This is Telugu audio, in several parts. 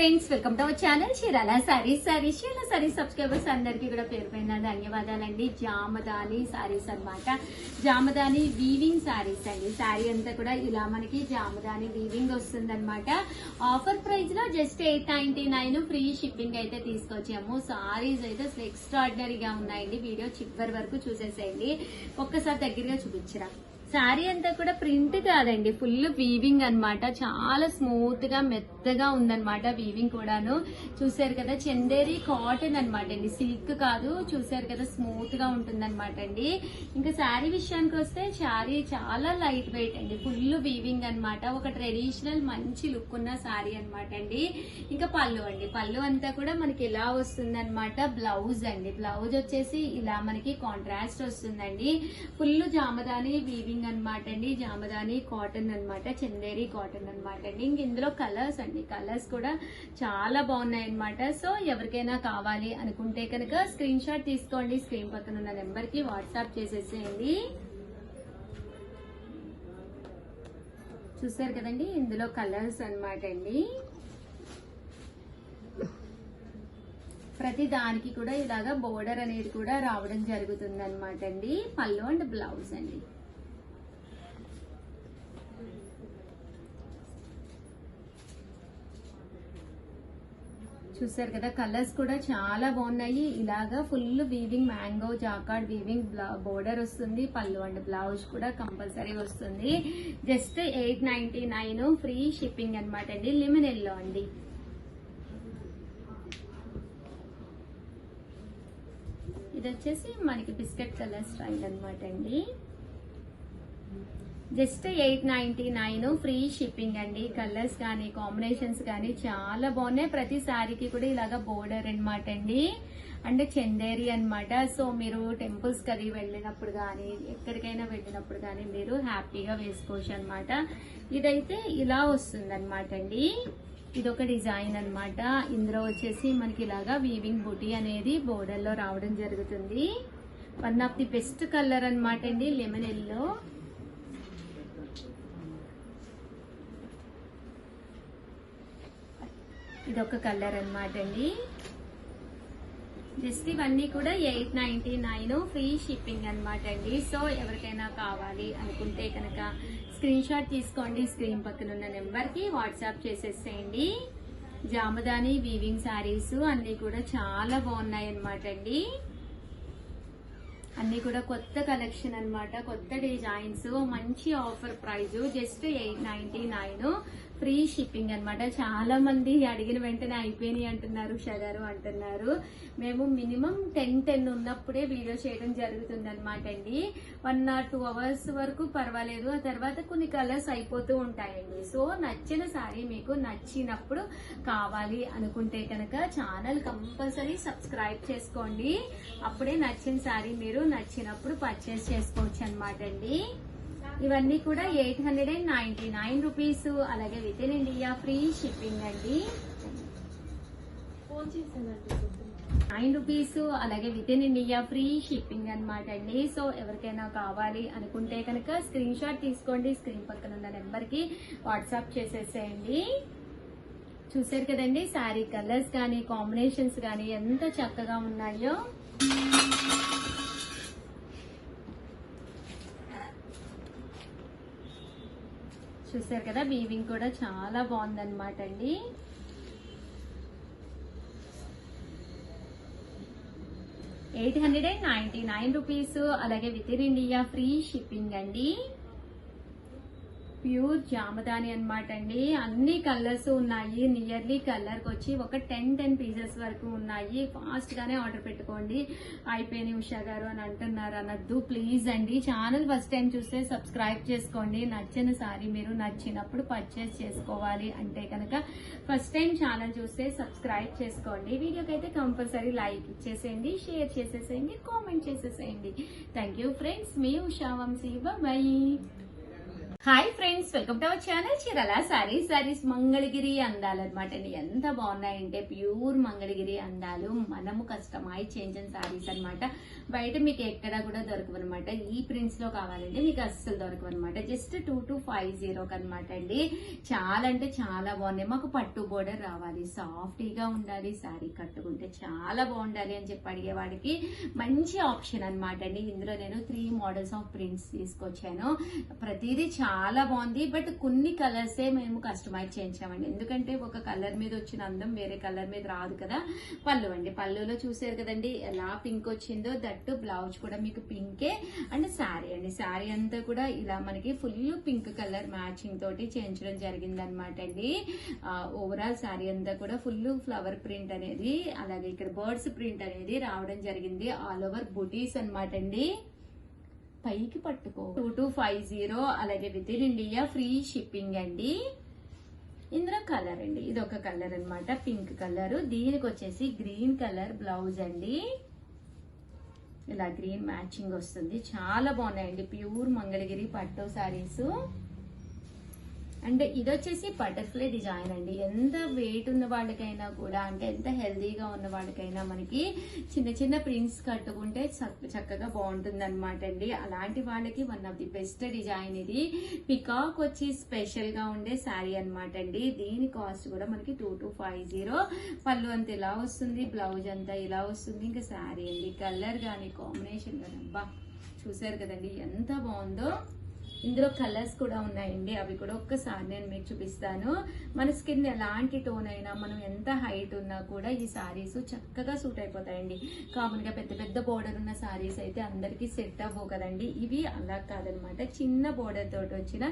Friends, welcome to our channel Chirala saris. Chirala saris subscribers అందరికీ కూడా పేరు పైన ధన్యవాదాలండి. జామదాని సారీస్ అన్నమాట. జామదాని వీవింగ్ సారీస్ అండి. సారీ అంతా కూడా ఇలా మనకి జామదాని వీవింగ్ వస్తుంది అనమాట. ఆఫర్ ప్రైస్ లో జస్ట్ 899 ఫ్రీ షిప్పింగ్ అయితే తీసుకొచ్చాము. సారీస్ అయితే అసలు ఎక్స్ట్రాడినరీగా ఉన్నాయండి. వీడియో చివరి వరకు చూసేసేయండి. ఒక్కసారి దగ్గరగా చూపించరా. శారీ అంతా కూడా ప్రింట్ కాదండి, ఫుల్ వీవింగ్ అన్నమాట. చాలా స్మూత్ గా మెత్తగా ఉందన్నమాట వీవింగ్ కూడాను. చూసారు కదా, చందేరి కాటన్ అన్నమాట అండి, సిల్క్ కాదు. చూసారు కదా, స్మూత్ గా ఉంటుందన్నమాట అండి. ఇంకా శారీ విషయానికి వస్తే శారీ చాలా లైట్ వెయిట్ అండి, ఫుల్ వీవింగ్ అన్నమాట. ఒక ట్రెడిషనల్ మంచి లుక్ ఉన్న శారీ అన్నమాట అండి. ఇంకా పళ్ళు అండి, పళ్ళు అంతా కూడా మనకి ఇలా వస్తుందన్నమాట. బ్లౌజ్ అండి, బ్లౌజ్ వచ్చేసి ఇలా మనకి కాంట్రాస్ట్ వస్తుందండి. ఫుల్ జామదాని వీవింగ్ అనమాట అండి. జామదాని కాటన్ అన్నమాట, చందేరి కాటన్ అన్నమాట అండి. ఇంక ఇందులో కలర్స్ అండి, కలర్స్ కూడా చాలా బాగున్నాయి అనమాట. సో ఎవరికైనా కావాలి అనుకుంటే కనుక స్క్రీన్ షాట్ తీసుకోండి. స్క్రీన్ పక్కన ఉన్న నెంబర్ కి వాట్సాప్ చేసేసేయండి. చూసారు కదండి, ఇందులో కలర్స్ అన్నమాట అండి. ప్రతి దానికి కూడా ఇలాగా బోర్డర్ అనేది కూడా రావడం జరుగుతుంది అనమాట అండి. పళ్ళు అండ్ బ్లౌజ్ అండి. చూసారు కదా, కలర్స్ కూడా చాలా బాగున్నాయి. ఇలాగా full weaving mango jacquard weaving border వస్తుంది. పళ్ళు అండ్ బ్లౌజ్ కూడా కంపల్సరీ వస్తుంది. జస్ట్ 899 ఫ్రీ షిప్పింగ్ అనమాట అండి. లెమన్ ఎల్లో అండి. ఇది వచ్చేసి మనకి బిస్కెట్ కలర్ స్టైల్ అనమాట అండి. జస్ట్ 899 ఫ్రీ షిప్పింగ్ అండి. కలర్స్ కానీ కాంబినేషన్స్ కానీ చాలా బాగున్నాయి. ప్రతి సారీకి కూడా ఇలాగా బోర్డర్ అనమాట అండి. అంటే చందేరి అనమాట. సో మీరు టెంపుల్స్ కది వెళ్ళినప్పుడు కానీ ఎక్కడికైనా వెళ్ళినప్పుడు కానీ మీరు హ్యాపీగా వేసుకోవచ్చు అనమాట. ఇదైతే ఇలా వస్తుంది అనమాట అండి. ఇదొక డిజైన్ అనమాట. ఇందులో వచ్చేసి మనకి ఇలాగా వీవింగ్ బుటీ అనేది బోర్డర్ లో రావడం జరుగుతుంది. One of the best colour అనమాట అండి, లెమన్ ఎల్లో. ఇదొక కలర్ అన్నమాట అండి. జస్ట్ ఇవన్నీ కూడా 899 ఫ్రీ షిప్పింగ్ అనమాట అండి. సో ఎవరికైనా కావాలి అనుకుంటే కనుక స్క్రీన్ షాట్ తీసుకోండి. స్క్రీన్ పక్కన ఉన్న నెంబర్ కి వాట్సాప్ చేసేసేయండి. జామదాని వీవింగ్ శారీస్ అన్ని కూడా చాలా బాగున్నాయి అనమాట అండి. అన్ని కూడా కొత్త కలెక్షన్ అన్నమాట, కొత్త డిజైన్స్, మంచి offer price. Just 899 free shipping అన్నమాట. చాలా మంది అడిగిన వెంటనే అయిపోయినాయి అంటున్నారు, ఉషా గారు అంటున్నారు. మేము మినిమం 10 ఉన్నప్పుడే వీడియో చేయడం జరుగుతుంది అనమాట అండి. 1 or 2 అవర్స్ వరకు పర్వాలేదు. ఆ తర్వాత కొన్ని కలర్స్ అయిపోతూ ఉంటాయండి. సో నచ్చిన సారీ మీకు నచ్చినప్పుడు కావాలి అనుకుంటే కనుక ఛానల్ కంపల్సరీ సబ్స్క్రైబ్ చేసుకోండి. అప్పుడే నచ్చిన సారీ మీరు నచ్చినప్పుడు పర్చేస్ చేసుకోవచ్చు అనమాట అండి. ఇవన్నీ కూడా 899 రూపీస్. అలాగే with in India free shipping అండి. 9 రూపీస్. అలాగే with in India free shipping అనమాట అండి. సో ఎవరికైనా కావాలి అనుకుంటే కనుక స్క్రీన్ షాట్ తీసుకోండి. స్క్రీన్ పక్కన ఉన్న నెంబర్ కి వాట్సాప్ చేసేసేయండి. చూసారు కదండి, శారీ కలర్స్ కానీ కాంబినేషన్స్ కానీ ఎంత చక్కగా ఉన్నాయో. చూసారు కదా, వీవింగ్ కూడా చాలా బాగుందన్నమాట అండి. ₹899. అలాగే with in India free shipping అండి. ప్యూర్ జామదాని అనమాట అండి. అన్ని కలర్స్ ఉన్నాయి. నియర్లీ కలర్ కి వచ్చి ఒక 10 పీసెస్ వరకు ఉన్నాయి. ఫాస్ట్ గానే ఆర్డర్ పెట్టుకోండి. అయిపోయినాయి ఉషా గారు అని అంటున్నారు అనద్దు ప్లీజ్ అండి. ఛానల్ ఫస్ట్ టైం చూస్తే సబ్స్క్రైబ్ చేసుకోండి. నచ్చిన సారీ మీరు నచ్చినప్పుడు పర్చేస్ చేసుకోవాలి అంటే కనుక ఫస్ట్ టైం ఛానల్ చూస్తే సబ్స్క్రైబ్ చేసుకోండి. వీడియోకి అయితే కంపల్సరీ లైక్ ఇచ్చేసేయండి, షేర్ చేసేసేయండి, కామెంట్ చేసేసేయండి. Thank you friends. మీ Usha Vamshi. Bye. Hi friends, welcome to our channel Chirala saris Mangalagiri అందాలు అనమాట అండి. ఎంత బాగున్నాయంటే ప్యూర్ మంగళగిరి అందాలు, మనము కస్టమైజ్ చేంజ్ సారీస్ అనమాట. బయట మీకు ఎక్కడా కూడా దొరకవన్నమాట. ఈ ప్రింట్స్ లో కావాలంటే మీకు అస్సలు దొరకవన్నమాట. జస్ట్ 2250 అనమాట అండి. చాలా అంటే చాలా బాగున్నాయి. మాకు పట్టు బోర్డర్ రావాలి, సాఫ్టీగా ఉండాలి, సారీ కట్టుకుంటే చాలా బాగుండాలి అని చెప్పి అడిగేవాడికి మంచి ఆప్షన్ అనమాట అండి. ఇందులో నేను 3 మోడల్స్ ఆఫ్ ప్రింట్స్ తీసుకొచ్చాను. ప్రతిదీ చాలా బాగుంది. బట్ కొన్ని కలర్సే మేము కస్టమైజ్ చేయించామండి. ఎందుకంటే ఒక కలర్ మీద వచ్చిన అందం వేరే కలర్ మీద రాదు కదా. పళ్ళు అండి, పళ్ళులో చూసారు కదండి ఎలా పింక్ వచ్చిందో. దట్టు బ్లౌజ్ కూడా మీకు పింకే. అండ్ శారీ అండి, శారీ అంతా కూడా ఇలా మనకి ఫుల్ పింక్ కలర్ మ్యాచింగ్ తోటి చేయించడం జరిగింది అనమాట అండి. ఓవరాల్ శారీ అంతా కూడా ఫుల్ ఫ్లవర్ ప్రింట్ అనేది, అలాగే ఇక్కడ బర్డ్స్ ప్రింట్ అనేది రావడం జరిగింది. ఆల్ ఓవర్ బుటీస్ అనమాట అండి. పైకి పట్టుకో 2250, అలాగే with in India free shipping అండి. ఇందులో కలర్ అండి, ఇది ఒక కలర్ అనమాట, పింక్ కలర్. దీనికి వచ్చేసి గ్రీన్ కలర్ బ్లౌజ్ అండి. ఇలా గ్రీన్ మ్యాచింగ్ వస్తుంది. చాలా బాగున్నాయండి, ప్యూర్ మంగళగిరి పట్టు సారీస్. అండ్ ఇది వచ్చేసి బటర్ఫ్లై డిజైన్ అండి. ఎంత వెయిట్ ఉన్న వాళ్ళకైనా కూడా, అంటే ఎంత హెల్దీగా ఉన్న వాళ్ళకైనా మనకి చిన్న చిన్న ప్రింట్స్ కట్టుకుంటే చక్కగా బాగుంటుంది అనమాట అండి. అలాంటి వాళ్ళకి one of the best design ఇది. పికాక్ వచ్చి స్పెషల్ గా ఉండే శారీ అనమాట అండి. దీని కాస్ట్ కూడా మనకి 2250. పళ్ళు అంతా ఇలా వస్తుంది, బ్లౌజ్ అంతా ఇలా వస్తుంది. ఇంకా శారీ అండి, కలర్ కానీ కాంబినేషన్ కానీ అబ్బా చూసారు కదండి ఎంత బాగుందో. ఇందులో కలర్స్ కూడా ఉన్నాయండి, అవి కూడా ఒక్కసారి నేను మీకు చూపిస్తాను. మన స్కిన్ ఎలాంటి టోన్ అయినా, మనం ఎంత హైట్ ఉన్నా కూడా ఈ సారీస్ చక్కగా సూట్ అయిపోతాయండి. కామన్ గా పెద్ద పెద్ద బోర్డర్ ఉన్న సారీస్ అయితే అందరికి సెట్ అవ్వవు కదండి. ఇవి అలా కాదనమాట, చిన్న బోర్డర్ తోటి వచ్చిన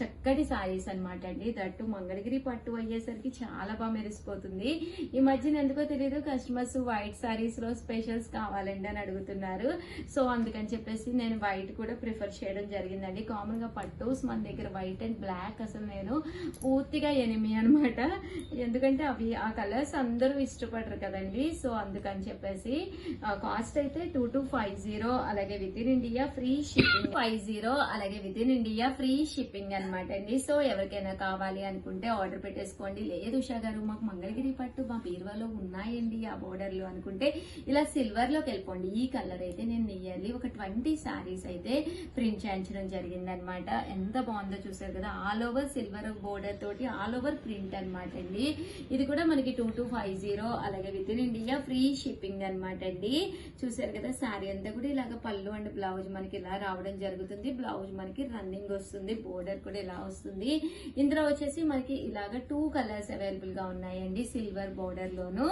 చక్కటి సారీస్ అనమాట అండి. దట్టు మంగళగిరి పట్టు అయ్యేసరికి చాలా బాగా మెరిసిపోతుంది. ఈ మధ్యన ఎందుకో తెలియదు కస్టమర్స్ వైట్ సారీస్ లో స్పెషల్స్ కావాలండి అని అడుగుతున్నారు. సో అందుకని చెప్పేసి నేను వైట్ కూడా ప్రిఫర్ చేయడం జరిగిందండి. కామన్ గా పట్టోస్ మన దగ్గర వైట్ అండ్ బ్లాక్ అసలు నేను పూర్తిగా ఎనిమి అనమాట. ఎందుకంటే అవి ఆ కలర్స్ అందరూ ఇష్టపడరు కదండి. సో అందుకని చెప్పేసి కాస్ట్ అయితే 2250, అలాగే with in India free shipping. 50, అలాగే with in India free shipping అనమాట అండి. సో ఎవరికైనా కావాలి అనుకుంటే ఆర్డర్ పెట్టేసుకోండి. లేదు ఉషా గారు మాకు మంగళగిరి పట్టు మా బీరువాలో ఉన్నాయండి ఆ బోర్డర్ లో అనుకుంటే ఇలా సిల్వర్ లోకి వెళ్ళిపోండి. ఈ కలర్ అయితే నేను నియర్లీ ఒక 20 సారీస్ అయితే ప్రింట్ చేయించడం జరిగింది అనమాట. ఎంత బాగుందో చూసారు కదా, ఆల్ ఓవర్ సిల్వర్ బోర్డర్ తోటి ఆల్ ఓవర్ ప్రింట్ అనమాట అండి. ఇది కూడా మనకి 2250, అలాగే with in India free shipping అనమాట అండి. చూసారు కదా శారీ అంతా కూడా ఇలాగ పళ్ళు అండ్ బ్లౌజ్ మనకి ఇలా రావడం జరుగుతుంది. బ్లౌజ్ మనకి రన్నింగ్ వస్తుంది, బోర్డర్ కూడా ఇలా వస్తుంది. ఇందులో వచ్చేసి మనకి ఇలాగ 2 కలర్స్ అవైలబుల్ గా ఉన్నాయండి, సిల్వర్ బోర్డర్ లోను.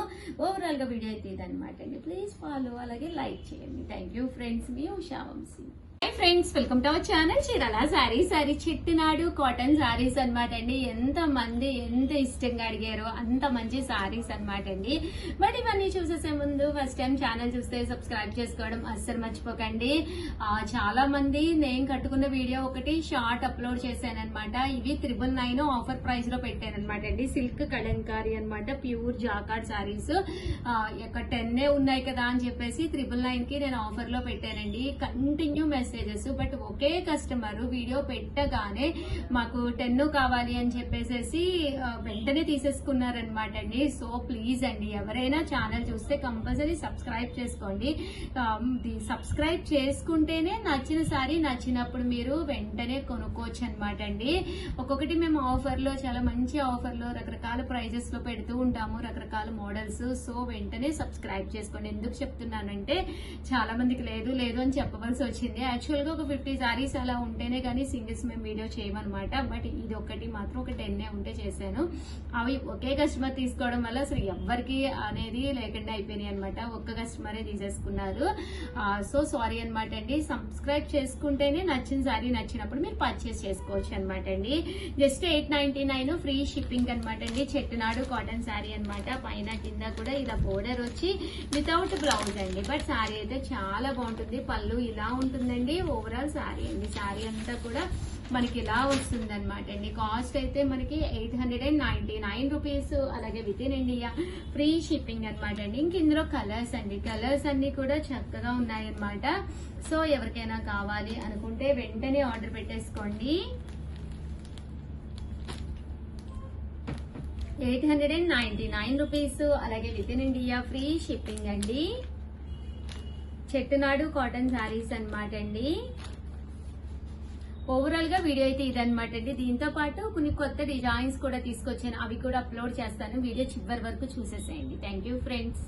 ఓవరాల్ గా వీడియో అయితే ఇదనమాట అండి. ప్లీజ్ ఫాలో, అలాగే లైక్ చేయండి. థ్యాంక్ యూ ఫ్రెండ్స్, మీ Usha Vamshi. Friends, welcome to our channel Chirala sari Chettinad cotton saris అనమాట అండి. ఎంత మంది ఎంత ఇష్టంగా అడిగారో అంత మంచి సారీస్ అనమాట అండి. బట్ ఇవన్నీ చూసేసే ముందు ఫస్ట్ టైం ఛానల్ చూస్తే సబ్స్క్రైబ్ చేసుకోవడం అస్సలు మర్చిపోకండి. చాలా మంది నేను కట్టుకున్న వీడియో ఒకటి షార్ట్ అప్లోడ్ చేశాను అనమాట. ఇవి 999 ఆఫర్ ప్రైస్ లో పెట్టాను అనమాట అండి. సిల్క్ కలంకారీ అనమాట, ప్యూర్ జాకార్డ్ సారీస్. 10 ఉన్నాయి కదా అని చెప్పేసి 999 కి నేను ఆఫర్ లో పెట్టానండి. Continue message, but okay customer video పెట్టగానే మాకు 10 కావాలి అని చెప్పేసి వెంటనే తీసేసుకున్నారనమాట అండి. సో ప్లీజ్ అండి, ఎవరైనా ఛానల్ చూస్తే కంపల్సరీ సబ్స్క్రైబ్ చేసుకోండి. సబ్స్క్రైబ్ చేసుకుంటేనే నచ్చిన సారీ నచ్చినప్పుడు మీరు వెంటనే కొనుక్కోవచ్చు అనమాట అండి. ఒక్కొక్కటి మేము ఆఫర్ లో, చాలా మంచి ఆఫర్ లో రకరకాల ప్రైజెస్ లో పెడుతూ ఉంటాము, రకరకాల మోడల్స్. సో వెంటనే సబ్స్క్రైబ్ చేసుకోండి. ఎందుకు చెప్తున్నానంటే చాలా మందికి లేదు అని చెప్పవలసి వచ్చింది. యాక్చువల్ గా ఒక 50 సారీస్ అలా ఉంటేనే కానీ సింగిల్స్ మేము వీడియో చేయమన్నమాట. బట్ ఇది ఒకటి మాత్రం ఒక 10 ఉంటే చేశాను. అవి ఒకే కస్టమర్ తీసుకోవడం వల్ల అసలు ఎవ్వరికి అనేది లేకుండా అయిపోయినాయి అనమాట. ఒక్క కస్టమరే తీసేసుకున్నారు. సో సారీ అనమాట అండి. సబ్స్క్రైబ్ చేసుకుంటేనే నచ్చిన సారీ నచ్చినప్పుడు మీరు పర్చేస్ చేసుకోవచ్చు అనమాట అండి. జస్ట్ 899 ఫ్రీ షిప్పింగ్ అనమాట అండి. చెట్టునాడు కాటన్ శారీ అనమాట. పైన కింద కూడా ఇలా బోర్డర్ వచ్చి వితౌట్ బ్లౌజ్ అండి. బట్ శారీ అయితే చాలా బాగుంటుంది. పళ్ళు ఇలా ఉంటుందండి. ఓవరాల్ శారీ అండి, శారీ అంతా కూడా మనకి ఇలా వస్తుంది అనమాట అండి. కాస్ట్ అయితే మనకి 899 రూపీస్, అలాగే with in India free shipping అనమాట అండి. ఇంక ఇందులో కలర్స్ అండి, కలర్స్ అన్ని కూడా చక్కగా ఉన్నాయన్నమాట. సో ఎవరికైనా కావాలి అనుకుంటే వెంటనే ఆర్డర్ పెట్టేసుకోండి. 899 రూపీస్. అలాగే with in India free shipping అండి. చెట్టునాడు కాటన్ శారీస్ అన్నమాట అండి. ఓవరాల్ గా వీడియో అయితే ఇదన్నమాట అండి. దీంతో పాటు కొన్ని కొత్త డిజైన్స్ కూడా తీసుకొచ్చాను, అవి కూడా అప్లోడ్ చేస్తాను. వీడియో చివరి వరకు చూసేసేయండి. Thank you friends.